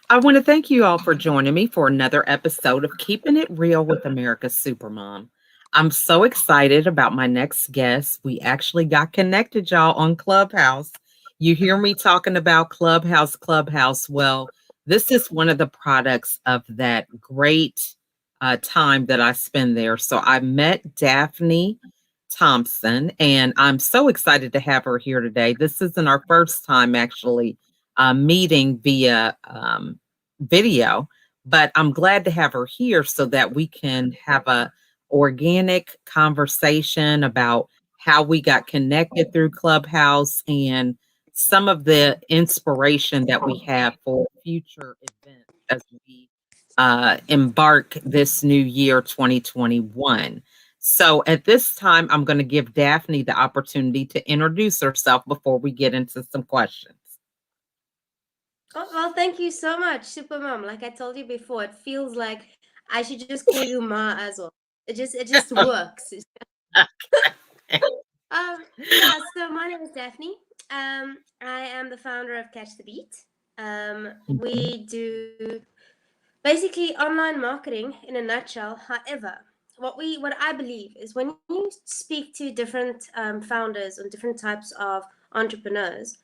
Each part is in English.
I want to thank you all for joining me for another episode of Keeping It Real with America's Supermom. I'm so excited about my next guest. We actually got connected, y'all, on Clubhouse. You hear me talking about Clubhouse, Clubhouse. Well, this is one of the products of that great time that I spend there. So I met Daphne Thompson, and I'm so excited to have her here today. This isn't our first time actually meeting via video, but I'm glad to have her here so that we can have a organic conversation about how we got connected through Clubhouse and some of the inspiration that we have for future events as we embark this new year 2021. So at this time, I'm going to give Daphne the opportunity to introduce herself before we get into some questions. Oh, well, thank you so much, Supermom. Like I told you before, it feels like I should just call you Ma as well. It just works. Yeah, so my name is Daphne. I am the founder of Catch the Beat. We do basically online marketing in a nutshell. However, what I believe is when you speak to different founders and different types of entrepreneurs,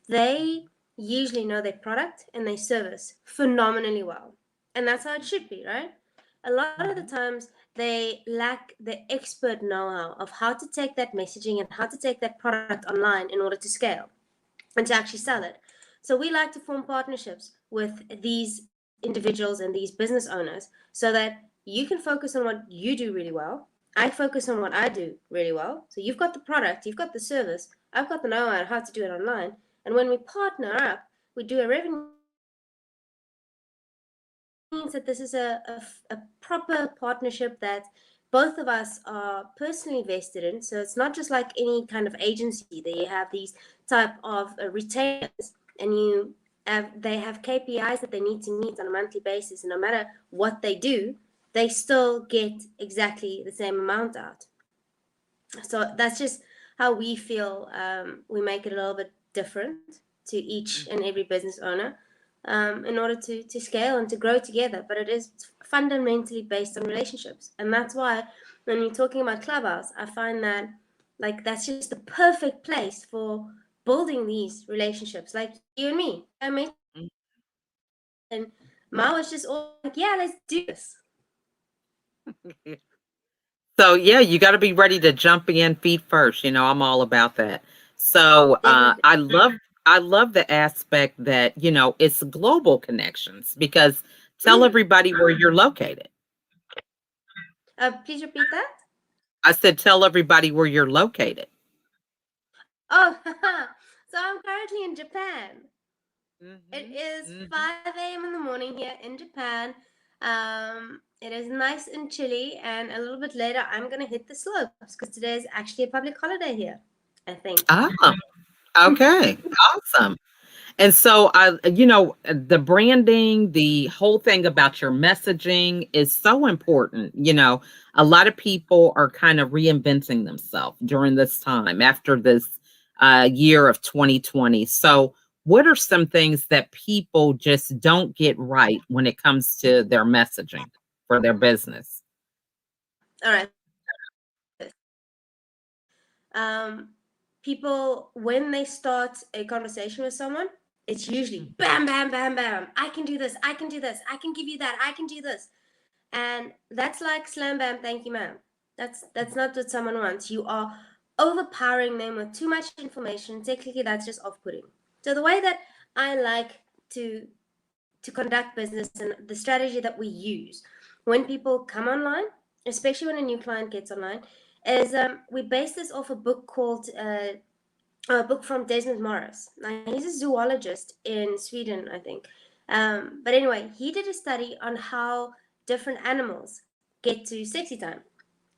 they usually know their product and their service phenomenally well, and that's how it should be, right? A lot of the Mhm. times they lack the expert know-how of how to take that messaging and how to take that product online in order to scale and to actually sell it. So we like to form partnerships with these individuals and these business owners so that you can focus on what you do really well. I focus on what I do really well. So you've got the product, you've got the service, I've got the know-how on how to do it online. And when we partner up, we do a revenue share. And that means that this is a proper partnership that both of us are personally vested in. So it's not just like any kind of agency that you have these type of retainers and they have KPIs that they need to meet on a monthly basis. And no matter what they do, they still get exactly the same amount out. So that's just how we feel. We make it a little bit different to each and every business owner in order to scale and to grow together. But it is fundamentally based on relationships. And that's why when you're talking about Clubhouse, I find that like that's just the perfect place for building these relationships like you and me. Like I met you on Clubhouse and Ma was just all like, yeah, let's do this. So yeah, you got to be ready to jump in feet first. I'm all about that. So Definitely. I love the aspect that it's global connections because tell Mm. everybody where you're located. Please repeat that. I said tell everybody where you're located. Oh, so I'm currently in Japan. It Hmm. is Hmm. 5 a.m. in the morning here in Japan. It is nice and chilly, and a little bit later, I'm gonna hit the slopes because today is actually a public holiday here. I think. Ah, okay, awesome. And so the branding, the whole thing about your messaging is so important. A lot of people are kind of reinventing themselves during this time after this year of 2020. So what are some things that people just don't get right when it comes to their messaging for their business? All right. So let me just start with this. People, when they start a conversation with someone, it's usually bam, bam, bam, bam. I can do this. I can do this. I can give you that. I can do this. And that's like slam bam, thank you, ma'am. That's not what someone wants. You are overpowering them with too much information. Technically, that's just off-putting. So the way that I like to to conduct business and the strategy that we use when people come online, especially when a new client gets online, is we base this off a book called a book from Desmond Morris. Now he's a zoologist in Sweden, I think. But anyway, he did a study on how different animals get to sexy time.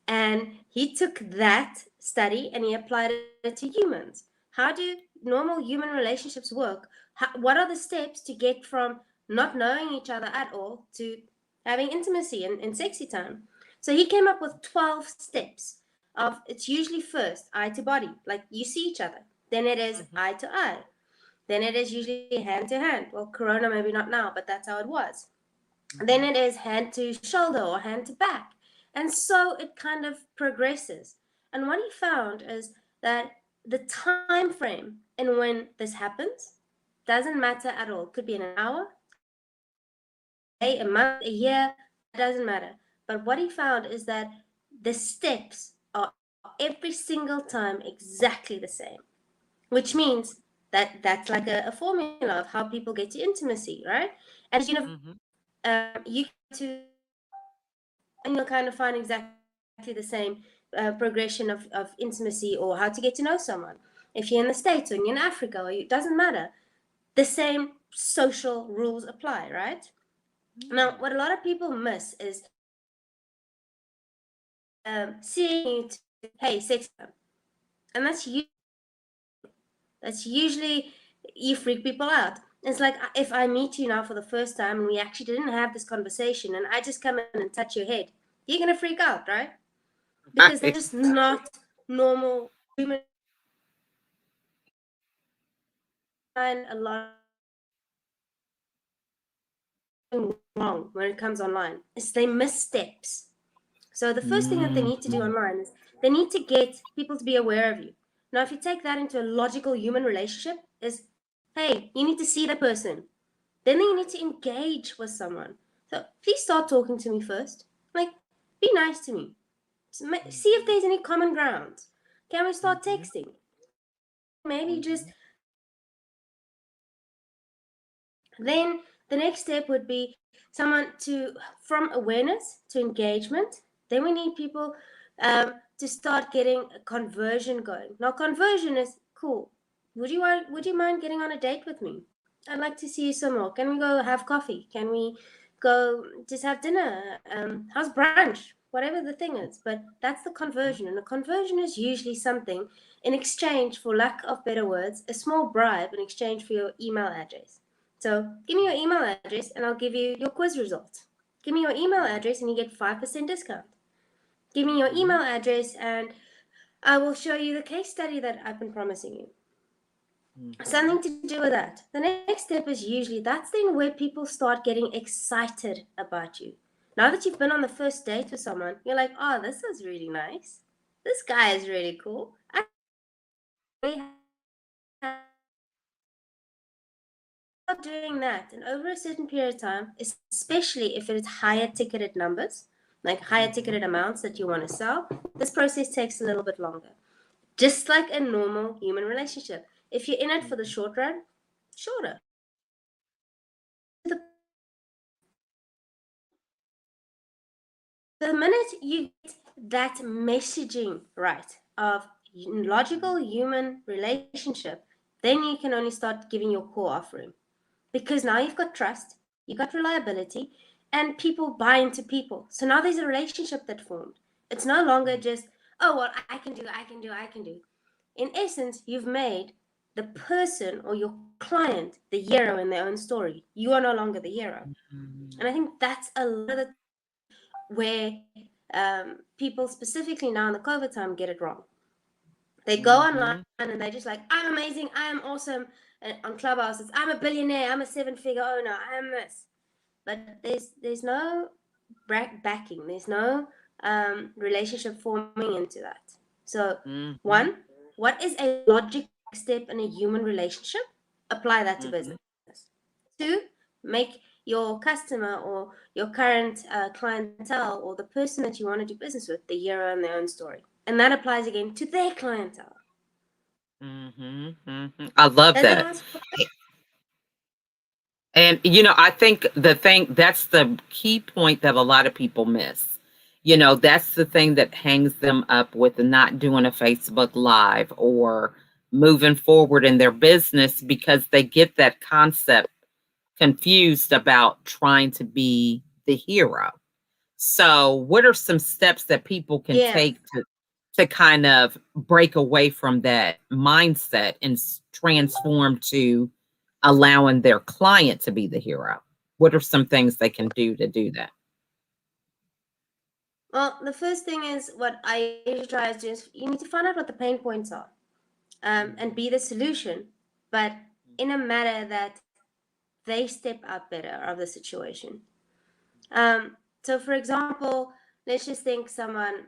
And he took that study and he applied it to humans. How do normal human relationships work? What are the steps to get from not knowing each other at all to having intimacy and sexy time? So he came up with 12 steps of it's usually first eye to body, like you see each other. Then it is Mhm. eye to eye. Then it is usually hand to hand. Well, Corona maybe not now, but that's how it was. Then it is hand to shoulder or hand to back. And so it kind of progresses. And what he found is that the time frame in when this happens doesn't matter at all. It could be an hour, a month, a year, it doesn't matter. But what he found is that the steps are every single time exactly the same, which means that that's like a formula of how people get to intimacy, right? And you to and you'll kind of find exactly the same progression of intimacy or how to get to know someone. If you're in the States or you're in Africa, or it doesn't matter. The same social rules apply, right? Now, what a lot of people miss is seeing you to, hey, sex time. And that's usually you freak people out. It's like if I meet you now for the first time and we actually didn't have this conversation and I just come in and touch your head, you're going to freak out, right? Because they're just not normal human. And a lot wrong when it comes online is they miss steps. So the first thing that they need to do online is they need to get people to be aware of you. Now, if you take that into a logical human relationship, is hey, you need to see the person. Then you need to engage with someone. So please start talking to me first. Like, be nice to me. See if there's any common ground. Can we start texting? Maybe just then the next step would be someone to from awareness to engagement. Then we need people to start getting a conversion going. Now, conversion is cool. Would you mind getting on a date with me? I'd like to see you some more. Can we go have coffee? Can we go just have dinner? How's brunch? Whatever the thing is. But that's the conversion. And a conversion is usually something in exchange, for lack of better words, a small bribe in exchange for your email address. So give me your email address and I'll give you your quiz results. Give me your email address and you get 5% discount. Give me your email address and I will show you the case study that I've been promising you. Something to do with that. The next step is usually that's then where people start getting excited about you. Now that you've been on the first date with someone, you're like, oh, this is really nice. This guy is really cool. Doing that, and over a certain period of time, especially if it is higher ticketed numbers, like higher ticketed amounts that you want to sell, this process takes a little bit longer. Just like a normal human relationship. If you're in it for the short run, shorter. The minute you get that messaging right of logical human relationship, then you can only start giving your core offering. Because now you've got trust, you've got reliability, and people buy into people. So now there's a relationship that formed. It's no longer just, oh, well, I can do. In essence, you've made the person or your client the hero in their own story. You are no longer the hero. And I think that's a lot of the where people specifically now in the COVID time get it wrong. They go online and they're just like, I'm amazing, I am awesome. And on Clubhouse, it's I'm a billionaire, I'm a 7-figure owner, I am this. But there's no backing, there's no relationship forming into that. So one, what is a logical step in a human relationship? Apply that to business. Two, make your customer or your current clientele or the person that you want to do business with the hero in their own story. And that applies again to their clientele. I love that. And, I think that's the key point that a lot of people miss. That's the thing that hangs them up with not doing a Facebook Live or moving forward in their business, because they get that concept confused about trying to be the hero. So what are some steps that people can take to kind of break away from that mindset and transform to allowing their client to be the hero? What are some things they can do to do that? Well, the first thing is what I usually try is just you need to find out what the pain points are and be the solution. But in a manner that they step out better of the situation. So, for example, let's just think someone.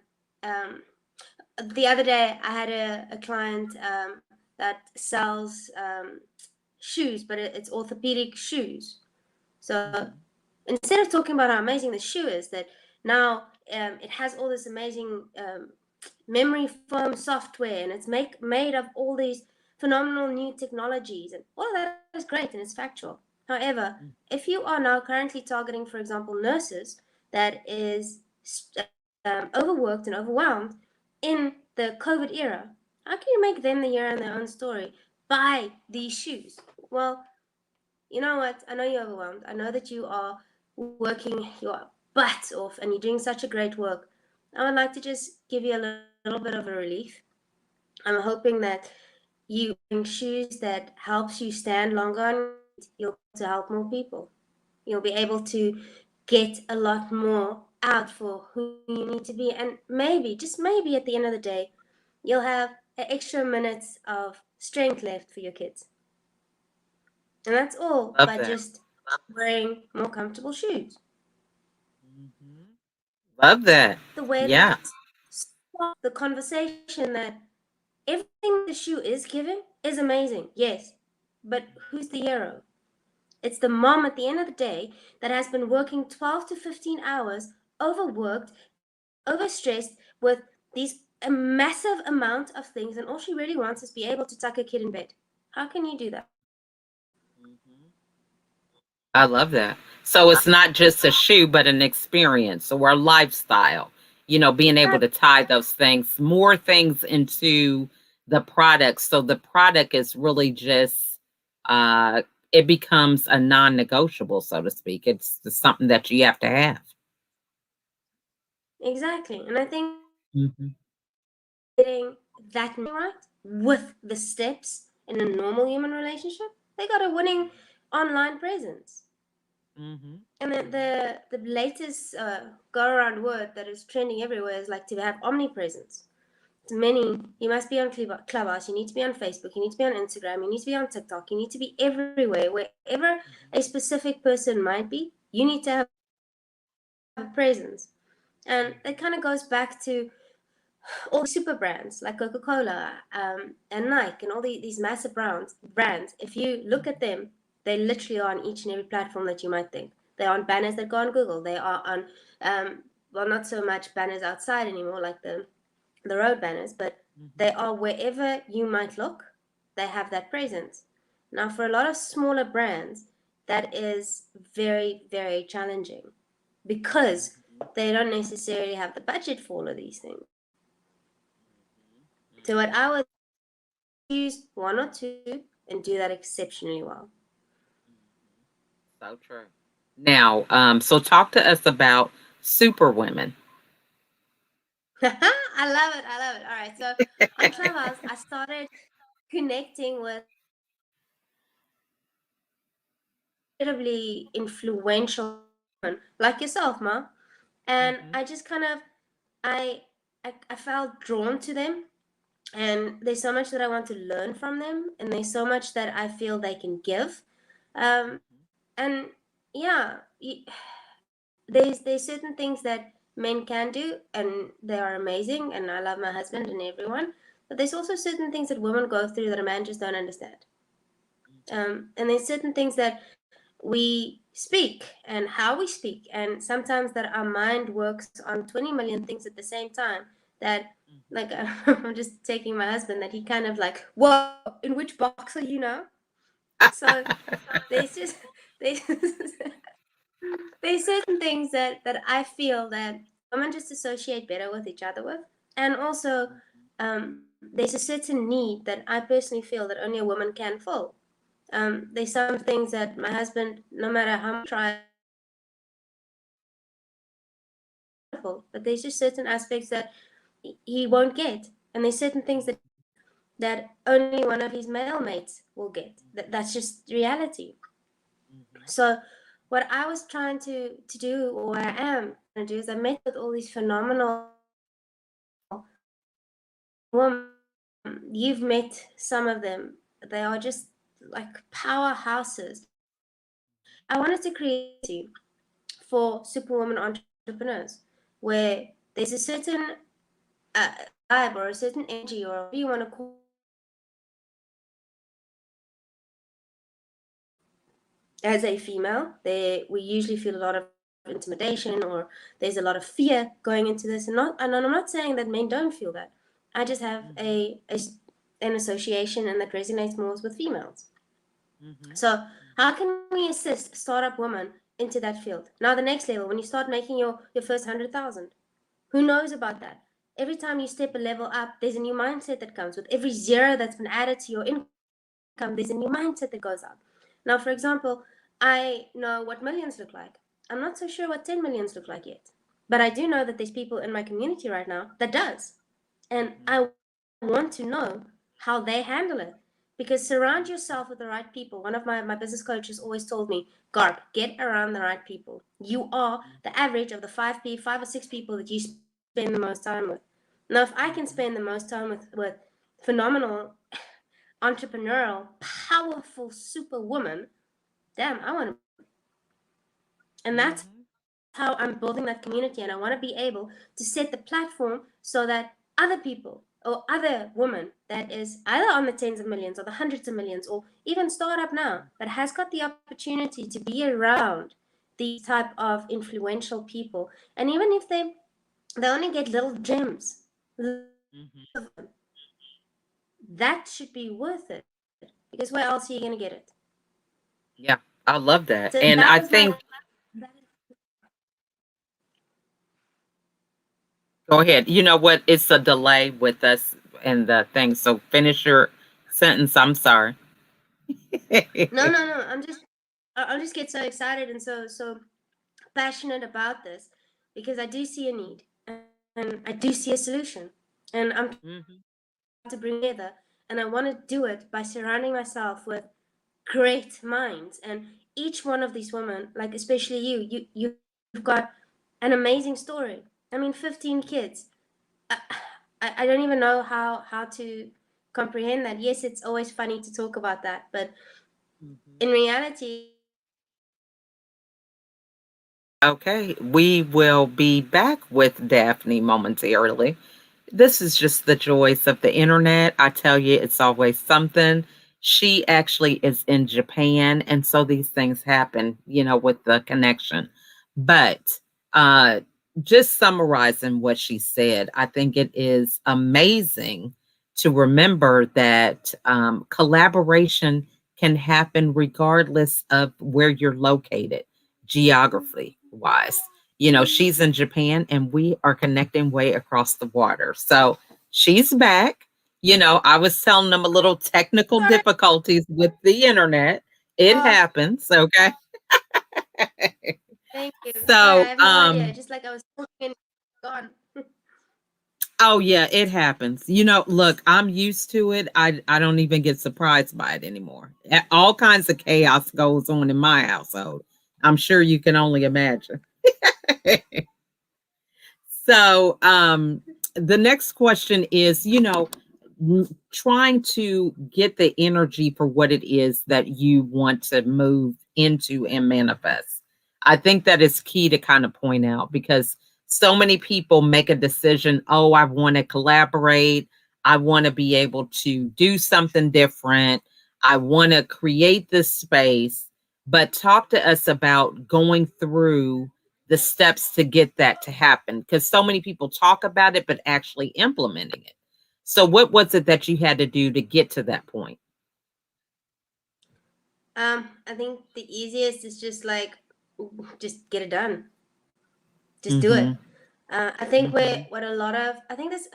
The other day, I had a client that sells shoes, but it's orthopedic shoes. So instead of talking about how amazing the shoe is, that now it has all this amazing memory foam software, and it's made of all these phenomenal new technologies, and all of that is great and it's factual. However, if you are now currently targeting, for example, nurses that is overworked and overwhelmed in the COVID era, how can you make them the hero in their own story? Buy these shoes. Well, you know what? I know you're overwhelmed. I know that you are working your butt off and you're doing such a great work. I would like to just give you a little bit of a relief. I'm hoping that you bring shoes that helps you stand longer on your feet. You'll be able to help more people. You'll be able to get a lot more out for who you need to be. And maybe, just maybe at the end of the day, you'll have an extra minutes of strength left for your kids. And that's all Love by that. just wearing more comfortable shoes. Love that. The way that Yeah. it's the conversation that everything the shoe is giving is amazing, yes. But who's the hero? It's the mom at the end of the day that has been working 12 to 15 hours, overworked, overstressed with these a massive amount of things, and all she really wants is be able to tuck her kid in bed. How can you do that? I love that. So it's not just a shoe, but an experience or a lifestyle. Being able to tie those things, more things into the product. So the product is really just, it becomes a non negotiable, so to speak. It's something that you have to have. Exactly. And I think Hmm. getting that right with the steps in a normal human relationship, they got a winning online presence. Hmm. And the latest go around word that is trending everywhere is like to have omnipresence. It's many. You must be on Clubhouse. You need to be on Facebook. You need to be on Instagram. You need to be on TikTok. You need to be everywhere. Wherever a specific person might be, you need to have a presence. And it kind of goes back to all the super brands like Coca-Cola and Nike and all these massive brands. If you look at them, they literally are on each and every platform that you might think. They are on banners that go on Google. They are on, well, not so much banners outside anymore, like the road banners, but they are wherever you might look. They have that presence. Now, for a lot of smaller brands, that is very, very challenging because they don't necessarily have the budget for all of these things. So what I would choose one or two and do that exceptionally well. So true. Now, so talk to us about super women. I love it. I love it. All right. So on Clubhouse, I started connecting with incredibly influential women like yourself, Ma. And Hmm. I just kind of I, I felt drawn to them, and there's so much that I want to learn from them, and there's so much that I feel they can give. And yeah, there's certain things that men can do, and they are amazing, and I love my husband and everyone. But there's also certain things that women go through that a man just don't understand. And there's certain things that we speak and how we speak, and sometimes that our mind works on 20 million things at the same time. That, like, I'm just taking my husband, that he kind of like, whoa, in which box are you now? So there's just there's there's certain things that I feel that women just associate better with each other with, and also there's a certain need that I personally feel that only a woman can fill. There's some things that my husband, no matter how much try, but there's just certain aspects that he won't get, and there's certain things that only one of his male mates will get. That's just reality. So what I was trying to do, or what I am trying to do, is I met with all these phenomenal women. You've met some of them. They are just like powerhouses. I wanted to create a community for superwoman entrepreneurs where there's a certain vibe or a certain energy or whatever you want to call it as a female. We usually feel a lot of intimidation or there's a lot of fear going into this, and I'm not saying that men don't feel that. I just have an association and that resonates more with females. So how can we assist startup women into that field? Now the next level, when you start making your first 100,000, who knows about that? Every time you step a level up, there's a new mindset that comes. With every zero that's been added to your income, there's a new mindset that goes up. Now, for example, I know what millions look like. I'm not so sure what 10 millions look like yet. But I do know that there's people in my community right now that does. And I want to know how they handle it. Because surround yourself with the right people. One of my business coaches always told me, Garp, get around the right people. You are the average of the five or six people that you spend the most time with. Now, if I can spend the most time with phenomenal, entrepreneurial, powerful superwoman, damn, I want to. And that's how I'm building that community. And I want to be able to set the platform so that other people or other women that is either on the tens of millions or the hundreds of millions or even startup now but has got the opportunity to be around these type of influential people. And even if they only get little gems, little bits of them, that should be worth it. Because where else are you going to get it? Yeah, I love So that. that And was I my think, that go ahead. You know what? It's a delay with us and the thing. So finish your sentence. I'm sorry. No. I'm just get so excited and so passionate about this because I do see a need and I do see a solution. And I'm trying to bring Mhm, together and I want to do it by surrounding myself with great minds. And each one of these women, like especially you've got an amazing story. I mean, 15 kids. I don't even know how to comprehend that. Yes, it's always funny to talk about that, but in mhm. reality, Okay, we will be back with Daphne momentarily. This is just the joys of the internet. I tell you, it's always something. She actually is in Japan, and so these things happen, with the connection. But uh, just summarizing what she said, I think it is amazing to remember that collaboration can happen regardless of where you're located, geography wise. She's in Japan and we are connecting way across the water. So she's back. I was telling them a little technical sorry, difficulties with the internet. It uh, happens. Okay. thank you. Sorry, I So, have no idea. Just like I was talking and gone. oh yeah, it happens. Look, I'm used to it. I don't even get surprised by it anymore. All kinds of chaos goes on in my household. I'm sure you can only imagine. So, the next question is, trying to get the energy for what it is that you want to move into and manifest. I think that is key to kind of point out because so many people make a decision, oh, I want to collaborate. I want to be able to do something different. I want to create this space. But talk to us about going through the steps to get that to happen because so many people talk about it but actually implementing it. So what was it that you had to do to get to that point? I think the easiest is just get it done. Just do it. Mhm. I think where Mhm. what a lot of I think this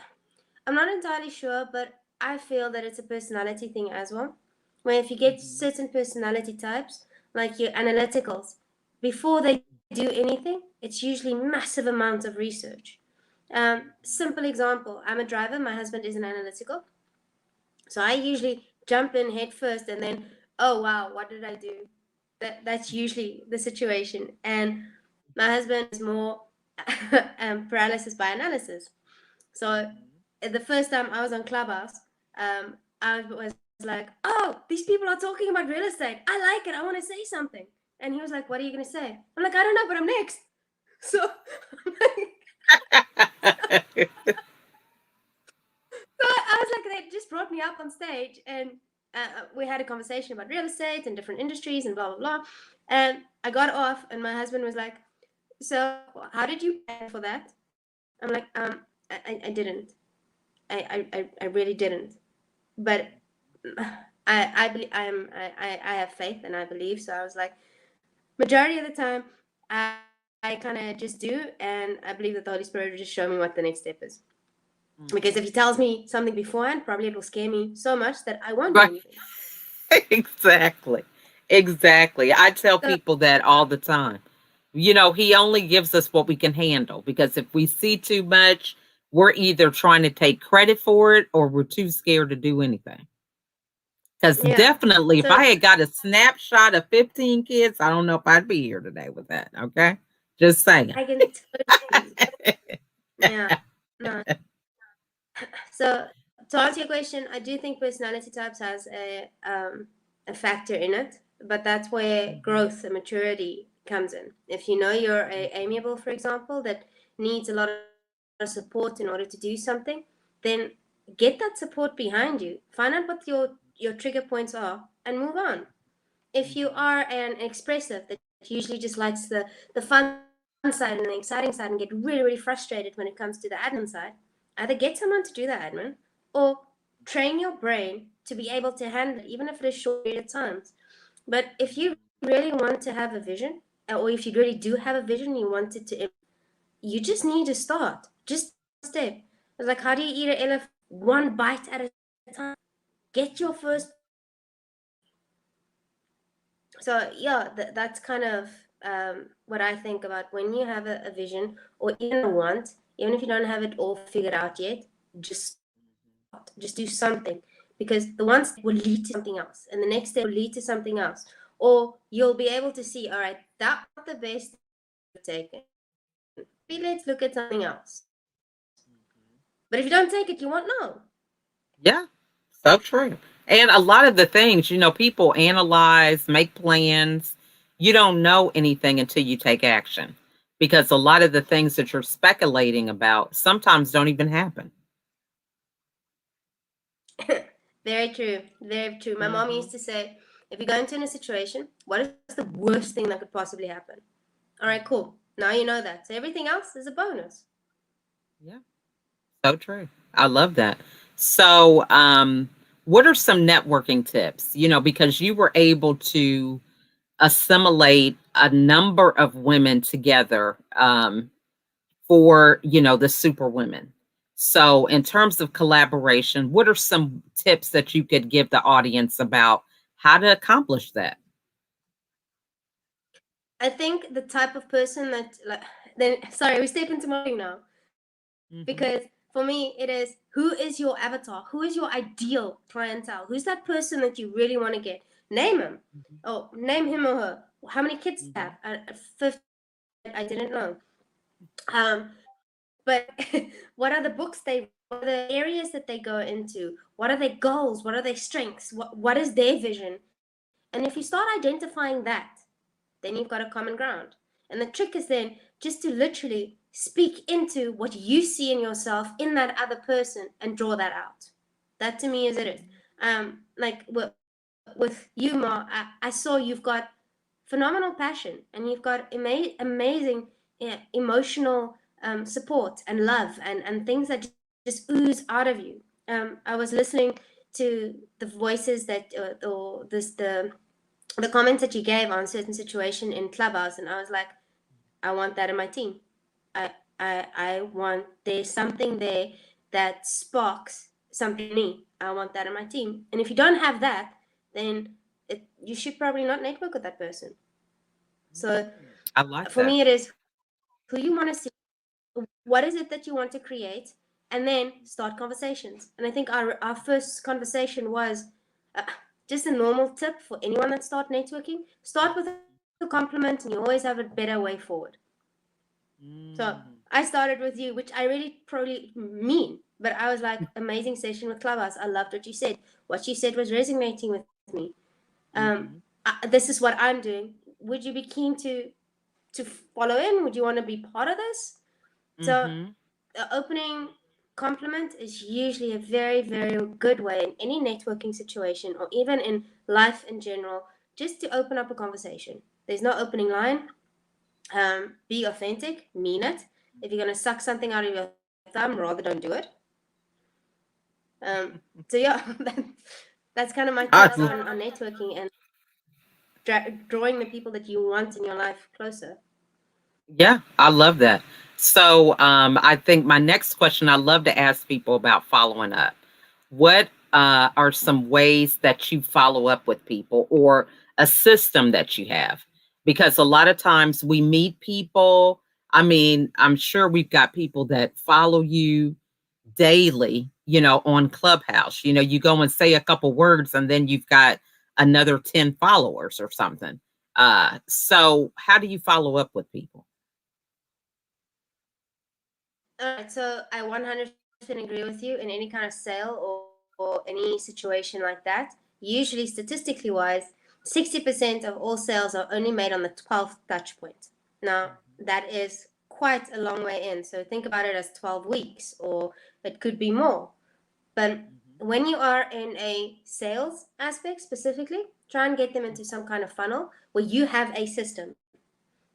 I'm not entirely sure, but I feel that it's a personality thing as well. Where if you get Mhm. certain personality types, like your analyticals, before they do anything, it's usually massive amounts of research. Simple example: I'm a driver. My husband is an analytical, so I usually jump in head first, and then, oh wow, what did I do? That's usually the situation. And my husband is more paralysis by analysis. So Mhm. the first time I was on Clubhouse, I was like, oh, these people are talking about real estate. I like it. I want to say something. And he was like, what are you going to say? I'm like, I don't know, but I'm next. So I was like, they just brought me up on stage and we had a conversation about real estate and different industries and blah, blah, blah. And I got off and my husband was like, so how did you plan for that? I'm like, I didn't. I really didn't. But I have faith and I believe. So I was like, majority of the time, I kind of just do, and I believe that the Holy Spirit will just show me what the next step is. Because if He tells me something beforehand, probably it will scare me so much that I won't do Right. anything. Exactly. I tell So people that all the time. He only gives us what we can handle, because if we see too much, we're either trying to take credit for it or we're too scared to do anything. Because yeah, definitely, if so I had got a snapshot of 15 kids, I don't know if I'd be here today with that. Okay. Just saying. I can totally, yeah, no. So to answer your question, I do think personality types has a factor in it, but that's where Mhm. growth and maturity comes in. If you know you're amiable, for example, that needs a lot of support in order to do something, then get that support behind you. Find out what your trigger points are and move on. If you Mhm. are an expressive that usually just likes the fun side and the exciting side and get really, really frustrated when it comes to the admin side, either get someone to do the admin or train your brain to be able to handle it, even if it is short period of times. But if you really want to have a vision, or if you really do have a vision, you want it to, you just need to start. Just take one step. It's like, how do you eat an elephant? One bite at a time. Get your first bite. So yeah, that's kind of what I think about when you have a vision or even a want, even if you don't have it all figured out yet, just start, just do something, because the one step will lead to something else, and the next step will lead to something else, or you'll be able to see, all right, that was not the best step I could have taken. Maybe let's look at something else. But if you don't take it, you won't know. Yeah, so true. And a lot of the things, people analyze, make plans. You don't know anything until you take action, because a lot of the things that you're speculating about sometimes don't even happen. Very true. Very true. My mom used Hmm. to say, if you go into a situation, what is the worst thing that could possibly happen? All right, cool. Now you know that. So everything else is a bonus. Yeah, so true. I love that. So, what are some networking tips? Because you were able to assimilate a number of women together, for the super women. So in terms of collaboration, what are some tips that you could give the audience about how to accomplish that? I think the type of person that, like, then, sorry, we step into my thing now. Because Hmm. for me, it is, who is your avatar? Who is your ideal clientele? Who's that person that you really want to get? Name him. Oh, name him or her. How many kids do they have? Hmm. 15. I didn't know. But what are the books they read? What are the areas that they go into? What are their goals? What are their strengths? What is their vision? And if you start identifying that, then you've got a common ground. And the trick is then just to literally speak into what you see in yourself in that other person and draw that out. That to me is it is. Like with you, Ma, I saw you've got phenomenal passion and you've got amazing, yeah, emotional support and love and things that just ooze out of you. I was listening to the voices that or this the comments that you gave on certain situation in Clubhouse, and I was like, I want that in my team. I want, there's something there that sparks something in me. I want that in my team. And if you don't have that, then you should probably not network with that person. So I like for that. me, it is who you want to see, what is it that you want to create, and then start conversations. And I think our first conversation was uh, just a normal tip for anyone that start networking. Start with a compliment, and you always have a better way forward. So Mm. I started with you, which I really probably mean. But I was like, amazing session with Clubhouse. I loved what you said. What you said was resonating with me. This is what I'm doing. Would you be keen to follow in? Would you want to be part of this? So the opening compliment is usually a very, very good way in any networking situation or even in life in general, just to open up a conversation. There's no opening line. Be authentic, mean it. If you're going to suck something out of your thumb, rather don't do it. So yeah, that's kind of my tips on networking and drawing the people that you want in your life closer. Yeah, I love that. So I think my next question, I love to ask people about following up. What are some ways that you follow up with people or a system that you have? Because a lot of times we meet people. I mean, I'm sure we've got people that follow you daily, on Clubhouse. You go and say a couple words and then you've got another 10 followers or something. So how do you follow up with people? All right, so I 100% agree with you in any kind of sale or any situation like that. Usually, statistically wise, 60% of all sales are only made on the 12th touch point. Now, that is quite a long way in. So think about it as 12 weeks, or it could be more. But when you are in a sales aspect specifically, try and get them into some kind of funnel where you have a system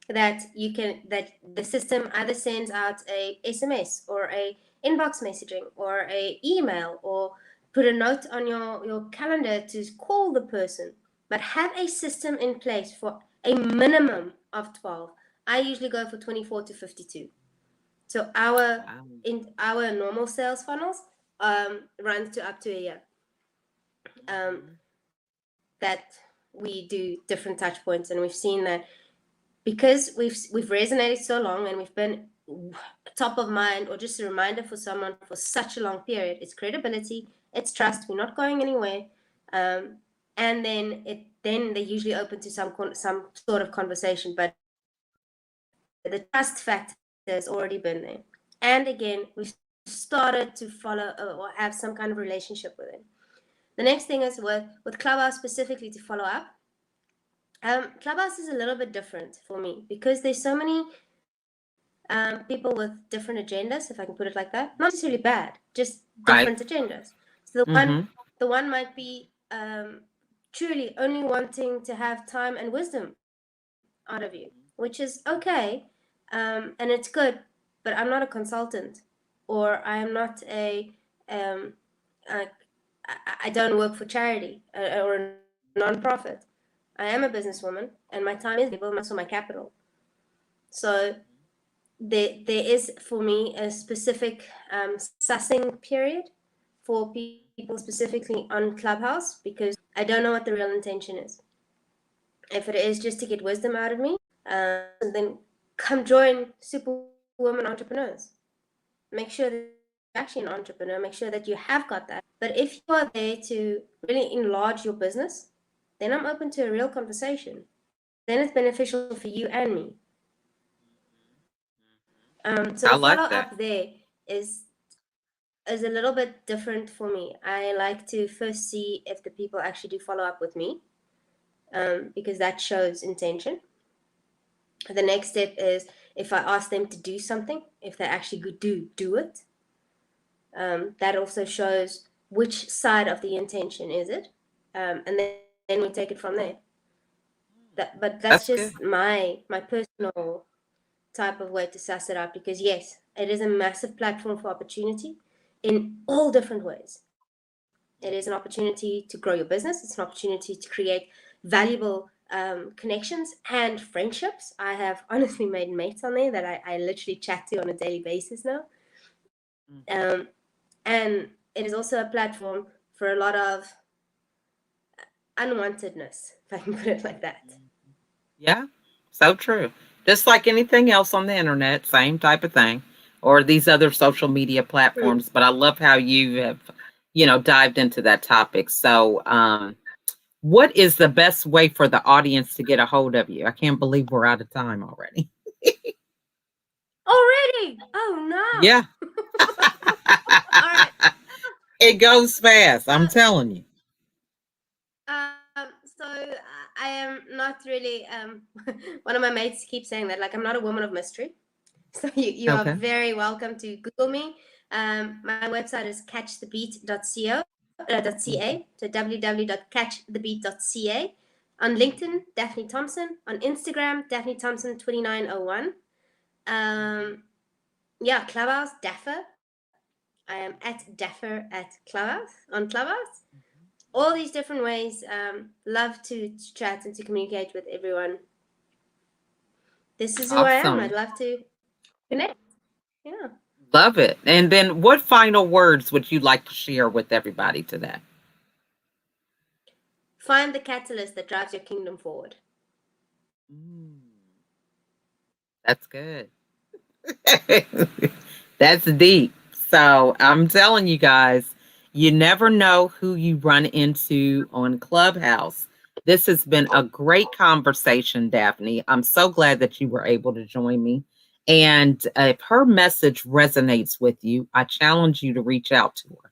that the system either sends out a SMS or a inbox messaging or a email or put a note on your calendar to call the person, but have a system in place for a minimum of 12. I usually go for 24 to 52. So our normal sales funnels runs to up to a year. That we do different touch points, and we've seen that because we've resonated so long and we've been top of mind or just a reminder for someone for such a long period. It's credibility, it's trust. We're not going anywhere, and then they usually open to some sort of conversation. But the trust factor has already been there, and again we've started to follow or have some kind of relationship with it. The next thing is with Clubhouse specifically to follow up. Clubhouse is a little bit different for me because there's so many people with different agendas, if I can put it like that. Not necessarily bad, just different agendas. So the one might be truly only wanting to have time and wisdom out of you, which is okay, and it's good. But I'm not a consultant, or I am not I don't work for charity or a non-profit. I am a businesswoman, and my time is valuable, also my capital. So there is for me a specific sussing period for people specifically on Clubhouse, because I don't know what the real intention is. If it is just to get wisdom out of me, then come join Superwoman Entrepreneurs. Make sure that you're actually an entrepreneur. Make sure that you have got that. But if you are there to really enlarge your business, then I'm open to a real conversation. Then it's beneficial for you and me. So the follow up there is a little bit different for me. I like to first see if the people actually do follow up with me, because that shows intention. The next step is if I ask them to do something, if they actually do it. That also shows which side of the intention is it, and then we take it from there. But that's just my personal type of way to suss it out, because yes, it is a massive platform for opportunity in all different ways. It is an opportunity to grow your business. It's an opportunity to create valuable connections and friendships. I have honestly made mates on there that I literally chat to on a daily basis now. And it is also a platform for a lot of unwantedness, if I can put it like that. Yeah, so true. Just like anything else on the internet, same type of thing, or these other social media platforms. But I love how you have, dived into that topic. So, what is the best way for the audience to get a hold of you? I can't believe we're out of time already. Already? Oh no. Yeah. All right. It goes fast, I'm Uh, telling you. so I am not really. One of my mates keeps saying that, like, I'm not a woman of mystery. So you are Okay. very welcome to Google me. My website is catchthebeat.ca, so www.catchthebeat.ca. On LinkedIn, Daphne Thompson. On Instagram, Daphne Thompson 2901. Yeah, Clubhouse, Daffer. I am at Daffer at Clubhouse, on Clubhouse. All these different ways. Love to chat and to communicate with everyone. This is who I am. I'd Awesome. love to connect. Yeah. Love it. And then what final words would you like to share with everybody today? Find the catalyst that drives your kingdom forward. Mm, that's good. That's deep. So I'm telling you guys, you never know who you run into on Clubhouse. This has been a great conversation, Daphne. I'm so glad that you were able to join me. And if her message resonates with you, I challenge you to reach out to her.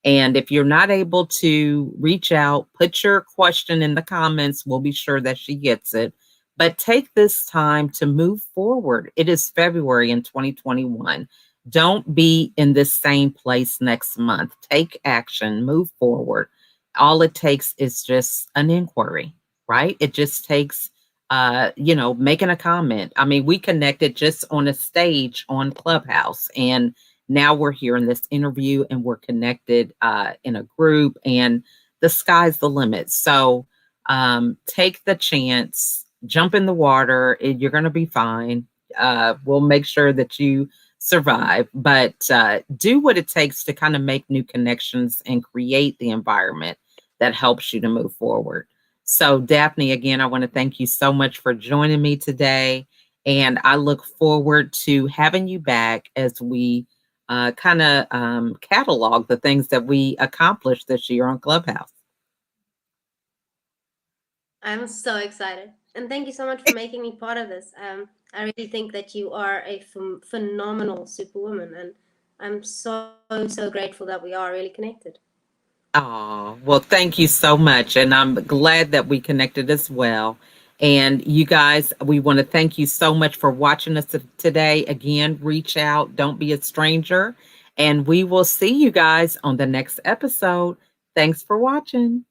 And if you're not able to reach out, put your question in the comments. We'll be sure that she gets it. But take this time to move forward. It is February in 2021. Don't be in this same place next month. Take action, move forward. All it takes is just an inquiry, right? It just takes making a comment. I mean, we connected just on a stage on Clubhouse, and now we're here in this interview and we're connected in a group, and the sky's the limit. So take the chance, jump in the water, and you're going to be fine. We'll make sure that you survive, but do what it takes to kind of make new connections and create the environment that helps you to move forward. So, Daphne, again, I want to thank you so much for joining me today. And I look forward to having you back as we kind of catalog the things that we accomplished this year on Clubhouse. I'm so excited. And thank you so much for making me part of this. I really think that you are a phenomenal superwoman. And I'm so, so grateful that we are really connected. Oh, well, thank you so much. And I'm glad that we connected as well. And you guys, we want to thank you so much for watching us today. Again, reach out, don't be a stranger. And we will see you guys on the next episode. Thanks for watching.